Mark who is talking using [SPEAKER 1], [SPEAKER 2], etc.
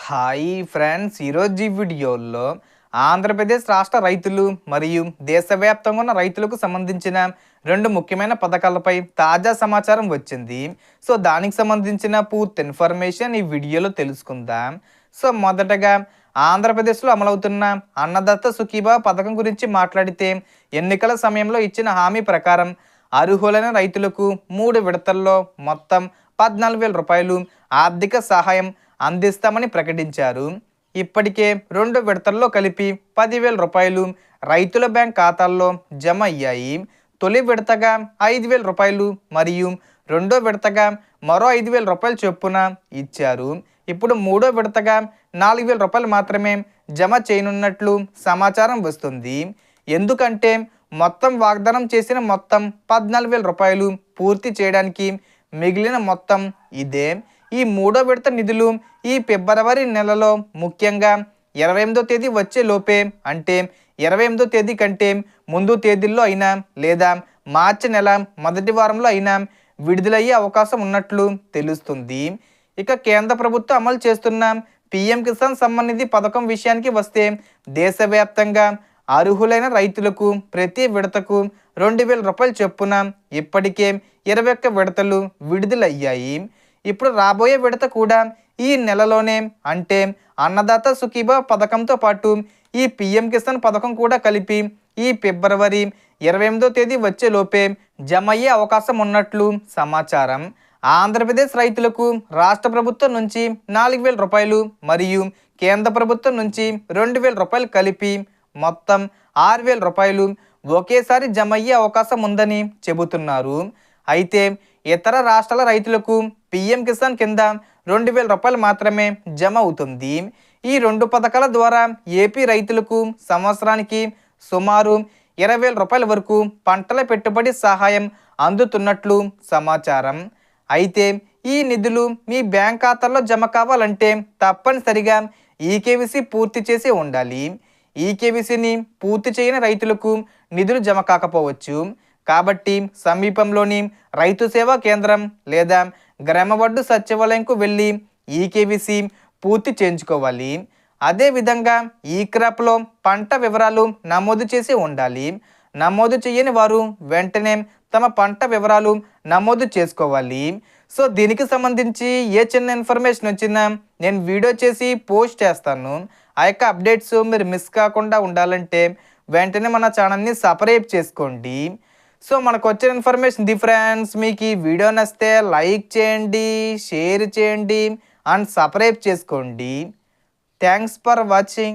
[SPEAKER 1] Hi friends, ఈరోజు ఈ వీడియోలో ఆంధ్రప్రదేశ్ రాష్ట్ర రైతులు మరియు దేశవ్యాప్తంగా ఉన్న రైతులకు సంబంధించిన రెండు ముఖ్యమైన పథకాలపై తాజా సమాచారం వచ్చింది. సో దానికి సంబంధించిన పూర్తి ఇన్ఫర్మేషన్ ఈ వీడియోలో తెలుసుకుందాం. సో మొదటగా ఆంధ్రప్రదేశ్లో అమలవుతున్న అన్నదాత సుఖీభావ పథకం గురించి మాట్లాడితే, ఎన్నికల సమయంలో ఇచ్చిన హామీ ప్రకారం అర్హులైన రైతులకు 3 విడతల్లో మొత్తం 14,000 రూపాయలు ఆర్థిక సహాయం అందిస్తామని ప్రకటించారు. ఇప్పటికే 2 విడతల్లో కలిపి 10,000 రూపాయలు రైతుల బ్యాంక్ ఖాతాల్లో జమ అయ్యాయి. తొలి విడతగా 5,000 రూపాయలు మరియు రెండో విడతగా మరో 5,000 రూపాయలు చొప్పున ఇచ్చారు. ఇప్పుడు మూడో విడతగా 4,000 రూపాయలు మాత్రమే జమ చేయనున్నట్లు సమాచారం వస్తుంది. ఎందుకంటే మొత్తం వాగ్దానం చేసిన మొత్తం 14,000 రూపాయలు పూర్తి చేయడానికి మిగిలిన మొత్తం ఇదే. ఈ మూడో విడత నిధులు ఈ ఫిబ్రవరి నెలలో, ముఖ్యంగా 28వ తేదీ వచ్చే లోపే, అంటే 28వ తేదీ కంటే ముందు తేదీల్లో అయినా లేదా మార్చి నెల మొదటి వారంలో అయినా విడుదలయ్యే అవకాశం ఉన్నట్లు తెలుస్తుంది. ఇక కేంద్ర ప్రభుత్వం అమలు చేస్తున్న పీఎం కిసాన్ సమ్మాన్ నిధి పథకం విషయానికి వస్తే, దేశవ్యాప్తంగా అర్హులైన రైతులకు ప్రతి విడతకు 2,000 రూపాయలు చొప్పున ఇప్పటికే 21 విడతలు విడుదలయ్యాయి. ఇప్పుడు రాబోయే విడత కూడా ఈ నెలలోనే, అంటే అన్నదాత సుఖీభావ పథకంతో పాటు ఈ పీఎం కిసాన్ పథకం కూడా కలిపి ఈ ఫిబ్రవరి 28వ తేదీ వచ్చే లోపే జమ అయ్యే అవకాశం ఉన్నట్లు సమాచారం. ఆంధ్రప్రదేశ్ రైతులకు రాష్ట్ర ప్రభుత్వం నుంచి 4,000 రూపాయలు మరియు కేంద్ర ప్రభుత్వం నుంచి 2,000 రూపాయలు కలిపి మొత్తం 6,000 రూపాయలు ఒకేసారి జమ అయ్యే అవకాశం ఉందని చెబుతున్నారు. అయితే ఇతర రాష్ట్రాల రైతులకు పీఎం కిసాన్ కింద 2,000 రూపాయలు మాత్రమే జమ అవుతుంది. ఈ రెండు పథకాల ద్వారా ఏపీ రైతులకు సంవత్సరానికి సుమారు 20,000 రూపాయల వరకు పంటల పెట్టుబడి సహాయం అందుతున్నట్లు సమాచారం. అయితే ఈ నిధులు మీ బ్యాంక్ ఖాతాల్లో జమ కావాలంటే తప్పనిసరిగా ఈకేవీసీ పూర్తి చేసి ఉండాలి. ఈకేవీసీని పూర్తి చేయని రైతులకు నిధులు జమ కాకపోవచ్చు. కాబట్టి సమీపంలోని రైతు సేవా కేంద్రం లేదా గ్రామ వడ్డు సచివాలయంకు వెళ్ళి ఈకేవీసీ పూర్తి చేయించుకోవాలి. అదేవిధంగా ఈ క్రాప్లో పంట వివరాలు నమోదు చేసి ఉండాలి. నమోదు చేయని వారు వెంటనే తమ పంట వివరాలు నమోదు చేసుకోవాలి. సో దీనికి సంబంధించి ఏ చిన్న ఇన్ఫర్మేషన్ వచ్చినా నేను వీడియో చేసి పోస్ట్ చేస్తాను. ఆ యొక్క అప్డేట్స్ మీరు మిస్ కాకుండా ఉండాలంటే వెంటనే మన ఛానల్ని సబ్స్క్రైబ్ చేసుకోండి. సో మనకు వచ్చిన ఇన్ఫర్మేషన్ ఫ్రెండ్స్, మీకు ఈ వీడియో నచ్చితే లైక్ చేయండి, షేర్ చేయండి అండ్ సబ్స్క్రైబ్ చేసుకోండి. Thanks for watching.